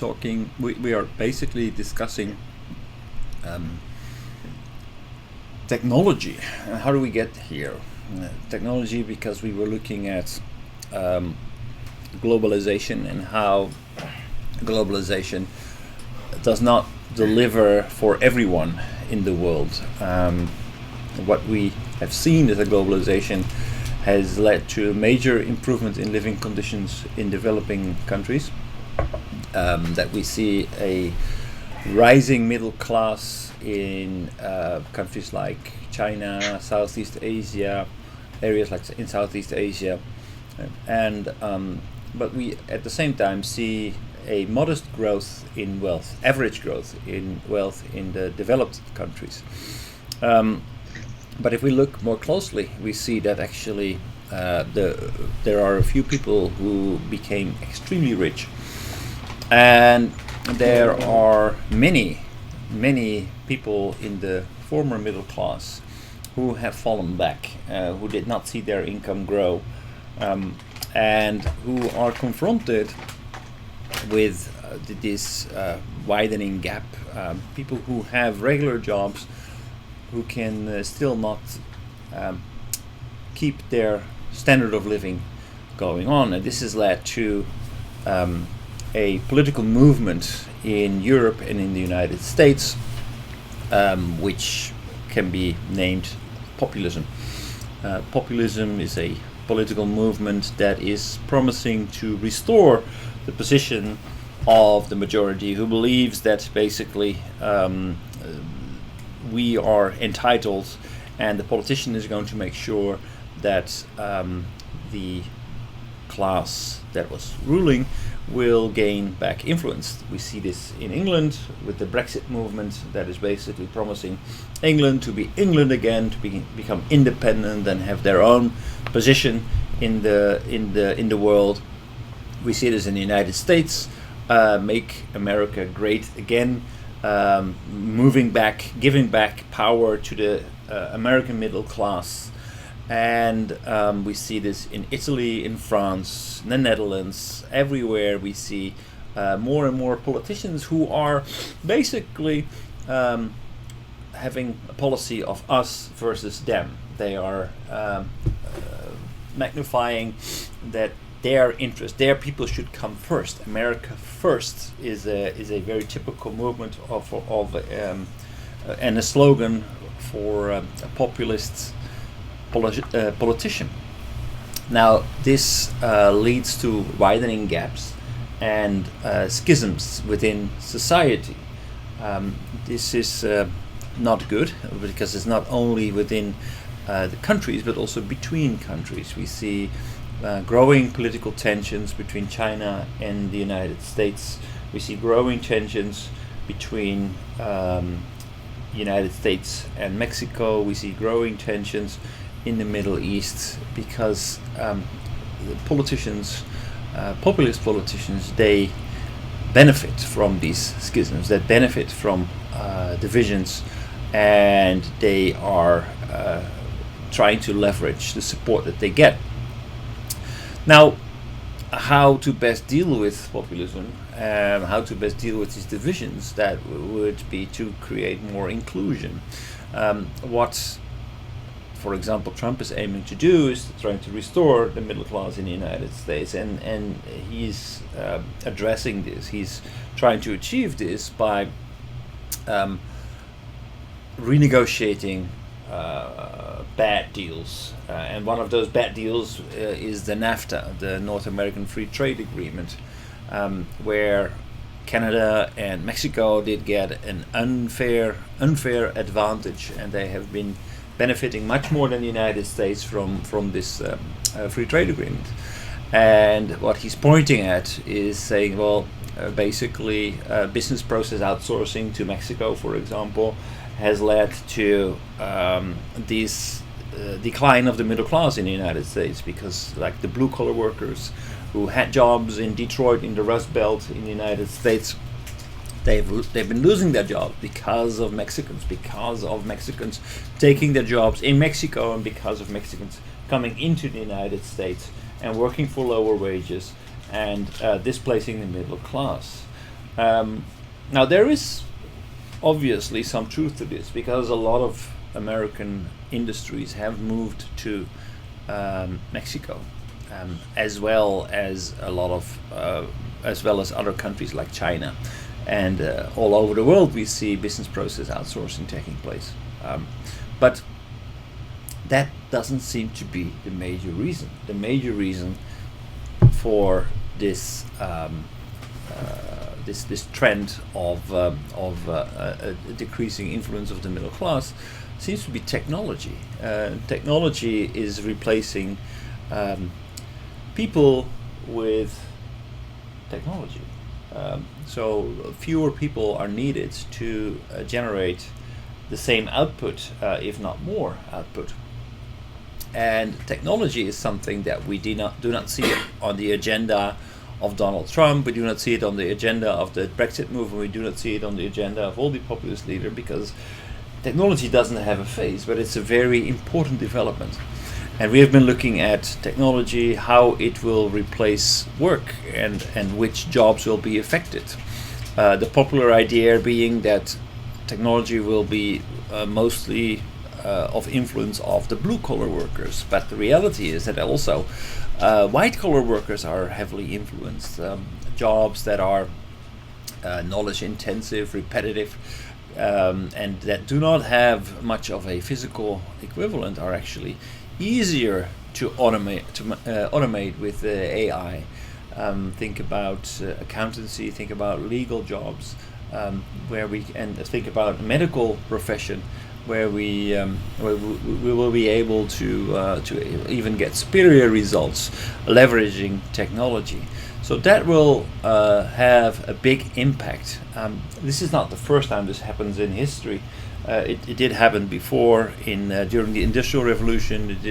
We are basically discussing technology. How do we get here? Technology, because we were looking at globalization and how globalization does not deliver for everyone in the world. What we have seen is that globalization has led to a major improvement in living conditions in developing countries. That we see a rising middle class in countries like China, Southeast Asia, areas like in Southeast Asia, and but we at the same time see a modest growth in wealth, average growth in wealth in the developed countries. But if we look more closely, we see that actually there are a few people who became extremely rich, and there are many people in the former middle class who have fallen back, who did not see their income grow, and who are confronted with this widening gap. People who have regular jobs who can still not keep their standard of living going on, and this has led to a political movement in Europe and in the United States, which can be named populism. Populism is a political movement that is promising to restore the position of the majority, who believes that basically we are entitled, and the politician is going to make sure that the class that was ruling will gain back influence. We see this in England with the Brexit movement that is basically promising England to be England again, to become independent and have their own position in the world. We see this in the United States, make America great again, moving back, giving back power to the American middle class. And we see this in Italy, in France, in the Netherlands, everywhere. We see more and more politicians who are basically having a policy of us versus them. They are magnifying that their interest, their people should come first. America first is a very typical movement of and a slogan for a populist politician. Now this leads to widening gaps and schisms within society. This is not good, because it's not only within the countries but also between countries. We see growing political tensions between China and the United States. We see growing tensions between United States and Mexico. We see growing tensions in the Middle East, because the politicians, populist politicians, they benefit from these schisms, they benefit from divisions, and they are trying to leverage the support that they get. Now, how to best deal with populism, how to best deal with these divisions, that would be to create more inclusion. What, for example, Trump is aiming to do is trying to restore the middle class in the United States, and he's addressing this. He's trying to achieve this by renegotiating bad deals, and one of those bad deals is the NAFTA, the North American Free Trade Agreement, where Canada and Mexico did get an unfair advantage, and they have been benefiting much more than the United States from this free trade agreement. And what he's pointing at is saying, well, basically business process outsourcing to Mexico, for example, has led to this decline of the middle class in the United States, because like the blue collar workers who had jobs in Detroit, in the Rust Belt in the United States, they've been losing their jobs because of Mexicans taking their jobs in Mexico, and because of Mexicans coming into the United States and working for lower wages and displacing the middle class. Now there is obviously some truth to this, because a lot of American industries have moved to Mexico, as well as other countries like China, and all over the world we see business process outsourcing taking place. But that doesn't seem to be the major reason. The major reason for this this trend of a decreasing influence of the middle class seems to be technology. Technology is replacing people with technology. So fewer people are needed to generate the same output, if not more output. And technology is something that we do not see on the agenda of Donald Trump. We do not see it on the agenda of the Brexit movement. We do not see it on the agenda of all the populist leaders, because technology doesn't have a face, but it's a very important development. And we have been looking at technology, how it will replace work, and which jobs will be affected. The popular idea being that technology will be mostly of influence of the blue-collar workers, but the reality is that also white-collar workers are heavily influenced. Jobs that are knowledge-intensive, repetitive, and that do not have much of a physical equivalent are actually easier to automate with AI. Think about accountancy, think about legal jobs, and think about medical profession, where we will be able to even get superior results leveraging technology. So that will have a big impact. This is not the first time this happens in history. It did happen before during the Industrial Revolution. It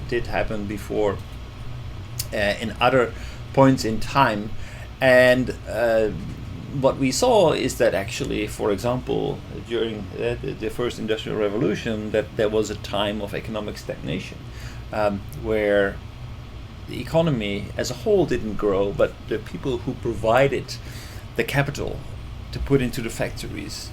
did happen before in other points in time, and what we saw is that actually, for example, during the first Industrial Revolution, that there was a time of economic stagnation, where the economy as a whole didn't grow, but the people who provided the capital to put into the factories,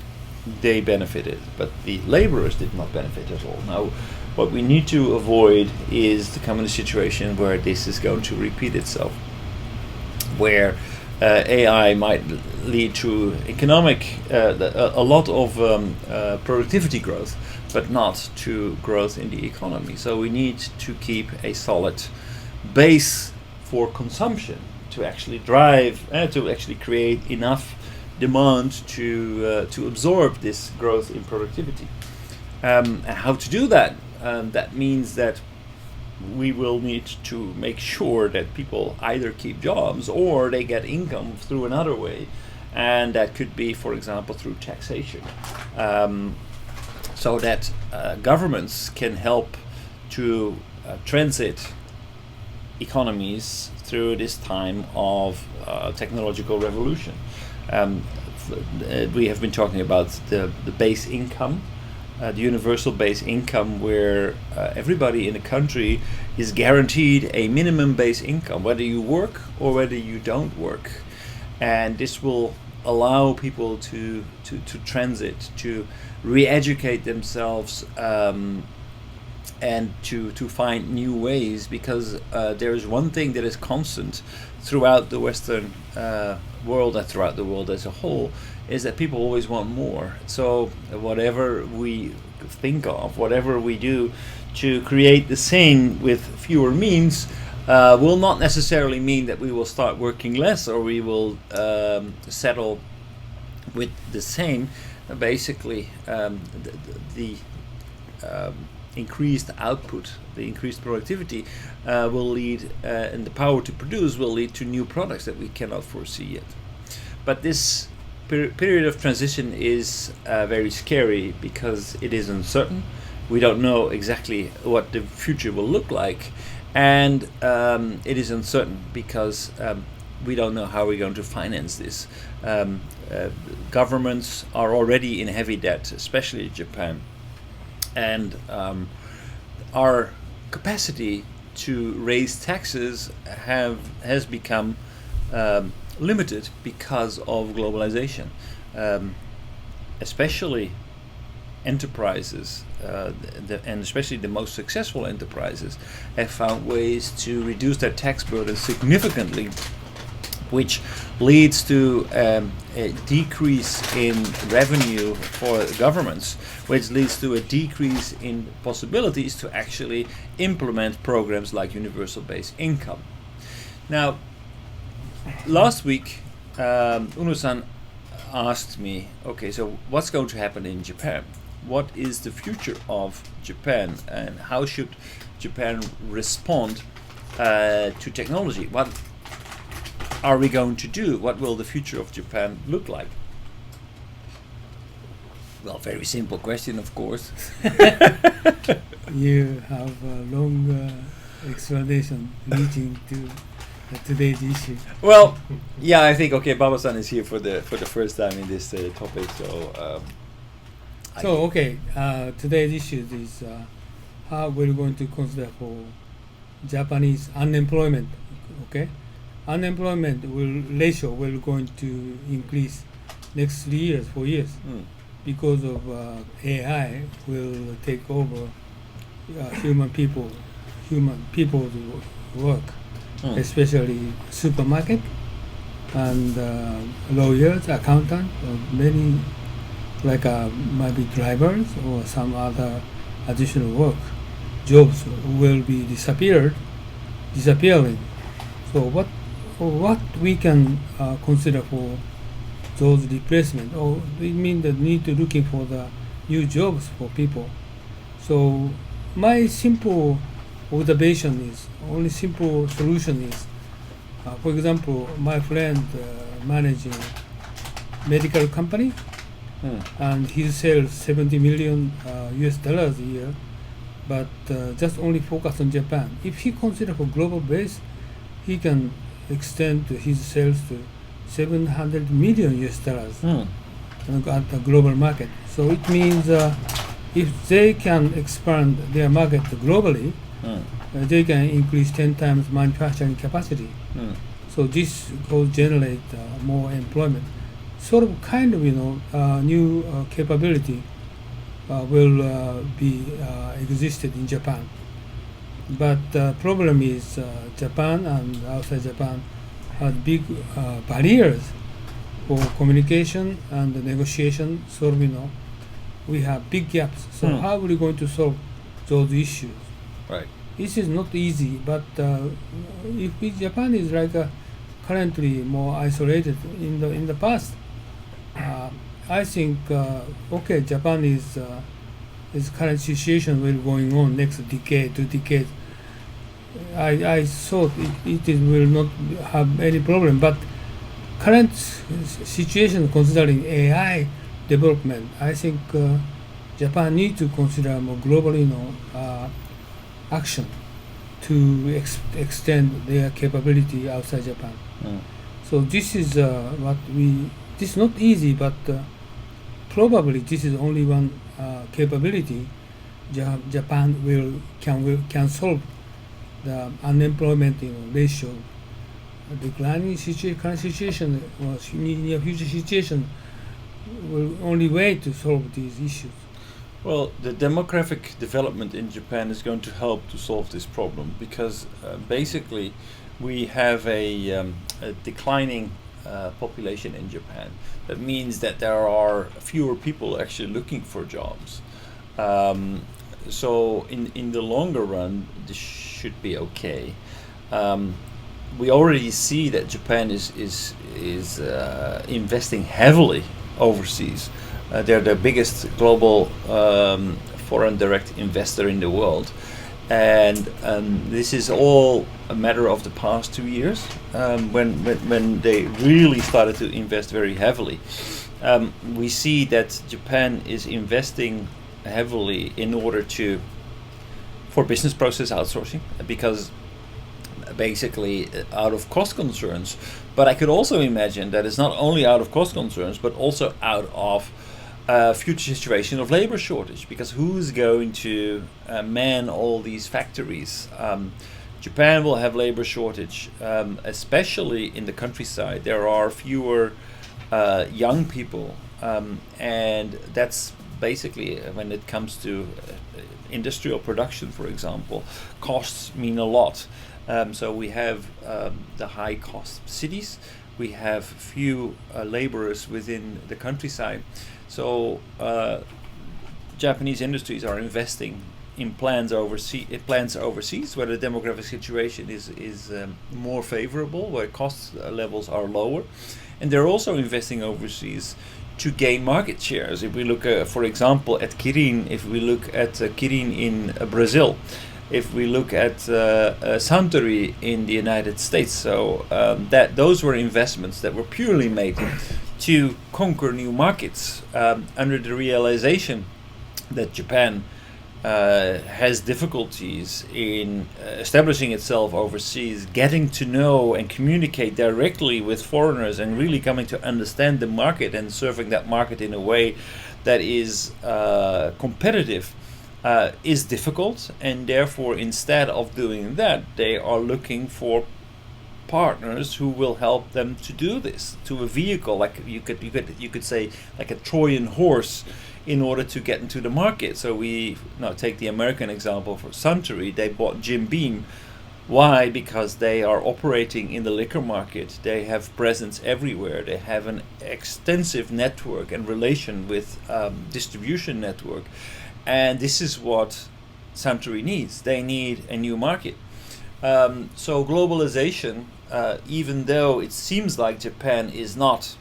they benefited, but the laborers did not benefit at all. Now, what we need to avoid is to come in a situation where this is going to repeat itself, where AI might lead to a lot of productivity growth, but not to growth in the economy. So we need to keep a solid base for consumption to actually drive, to actually create enough demand to absorb this growth in productivity. And how to do that? That means that we will need to make sure that people either keep jobs or they get income through another way, and that could be, for example, through taxation, so that governments can help to transit economies through this time of technological revolution. We have been talking about the base income, the universal base income, where everybody in the country is guaranteed a minimum base income, whether you work or whether you don't work. And this will allow people to transit, to re-educate themselves, and to find new ways, because there is one thing that is constant throughout the Western world and throughout the world as a whole, is that people always want more. So whatever we think of, whatever we do to create the same with fewer means, will not necessarily mean that we will start working less, or we will settle with the same. Basically, the increased output, the increased productivity will lead, and the power to produce will lead to new products that we cannot foresee yet. But this period of transition is very scary, because it is uncertain. We don't know exactly what the future will look like, and it is uncertain because we don't know how we're going to finance this. Governments are already in heavy debt, especially Japan, and our capacity to raise taxes has become limited because of globalization, especially enterprises, and especially the most successful enterprises, have found ways to reduce their tax burden significantly, which leads to a decrease in revenue for governments, which leads to a decrease in possibilities to actually implement programs like universal basic income. Now, last week, Uno-san asked me, okay, so what's going to happen in Japan? What is the future of Japan, and how should Japan respond to technology? What are we going to do? What will the future of Japan look like? Well, very simple question, of course. You have a long explanation leading to today's issue. Well, yeah, I think, okay, Baba-san is here for the first time in this topic, so... today's issue is how we're going to consider for Japanese unemployment. Okay, unemployment ratio will going to increase next 3 years, 4 years, because of AI will take over human people's work, especially supermarket and lawyers, accountants, many. Like maybe drivers or some other additional work, jobs will be disappearing. So what we can consider for those replacement, or we mean the need to looking for the new jobs for people. So my simple observation is, only simple solution is, for example, my friend managing medical company. And he sells 70 million US dollars a year, but just only focus on Japan. If he consider for global base, he can extend his sales to 700 million US dollars at the global market. So it means if they can expand their market globally, they can increase 10 times manufacturing capacity. So this will generate more employment. Sort of kind of new capability will be existed in Japan, but the problem is Japan and outside Japan have big barriers for communication and negotiation. So we have big gaps. So how are we going to solve those issues? Right. This is not easy, but if Japan is like currently more isolated in the past. I think Japan is current situation will going on next decade, 2 decades. I thought it will not have any problem, but current situation considering AI development, I think Japan need to consider more global action to extend their capability outside Japan. So this is this is not easy, but probably this is only one capability Japan can solve the unemployment ratio, declining current situation or near future situation will only way to solve these issues. Well, the demographic development in Japan is going to help to solve this problem, because basically we have a declining population in Japan. That means that there are fewer people actually looking for jobs. So in the longer run, this should be okay. We already see that Japan is investing heavily overseas. They're the biggest global foreign direct investor in the world. And this is all a matter of the past 2 years, when they really started to invest very heavily. We see that Japan is investing heavily in order for business process outsourcing, because basically out of cost concerns. But I could also imagine that it's not only out of cost concerns, but also out of future situation of labor shortage, because who's going to man all these factories? Japan will have labor shortage, especially in the countryside. There are fewer young people, and that's basically when it comes to industrial production, for example, costs mean a lot. So we have the high cost cities, we have few laborers within the countryside. So Japanese industries are investing in plants overseas where the demographic situation is more favorable, where cost levels are lower, and they're also investing overseas to gain market shares. If we look, for example, at Kirin, if we look at Kirin in Brazil, if we look at Suntory in the United States, so that those were investments that were purely made to conquer new markets under the realization that Japan has difficulties in establishing itself overseas, getting to know and communicate directly with foreigners, and really coming to understand the market and serving that market in a way that is competitive is difficult. And therefore, instead of doing that, they are looking for partners who will help them to do this, to a vehicle, like you could say, like a Trojan horse, in order to get into the market. So we now take the American example for Suntory. They bought Jim Beam. Why? Because they are operating in the liquor market. They have presence everywhere. They have an extensive network and relation with distribution network. And this is what Suntory needs. They need a new market. So globalization, even though it seems like Japan is not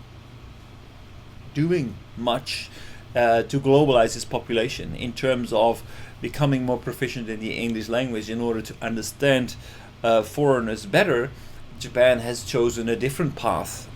doing much to globalize its population in terms of becoming more proficient in the English language in order to understand foreigners better, Japan has chosen a different path.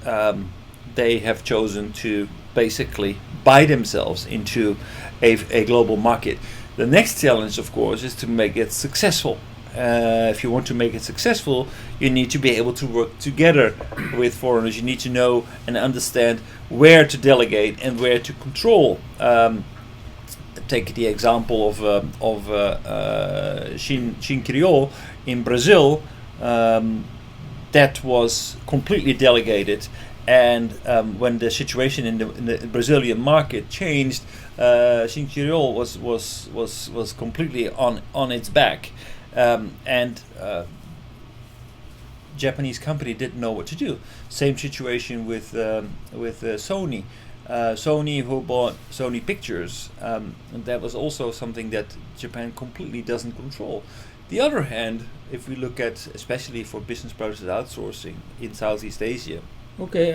They have chosen to basically buy themselves into a global market. The next challenge, of course, is to make it successful. If you want to make it successful, you need to be able to work together with foreigners. You need to know and understand where to delegate and where to control. Take the example of Shin Creole in Brazil. That was completely delegated, and when the situation in the Brazilian market changed, Shin Creole was completely on its back. And Japanese company didn't know what to do. Same situation with Sony. Sony, who bought Sony Pictures, and that was also something that Japan completely doesn't control. The other hand, if we look at especially for business process outsourcing in Southeast Asia. Okay,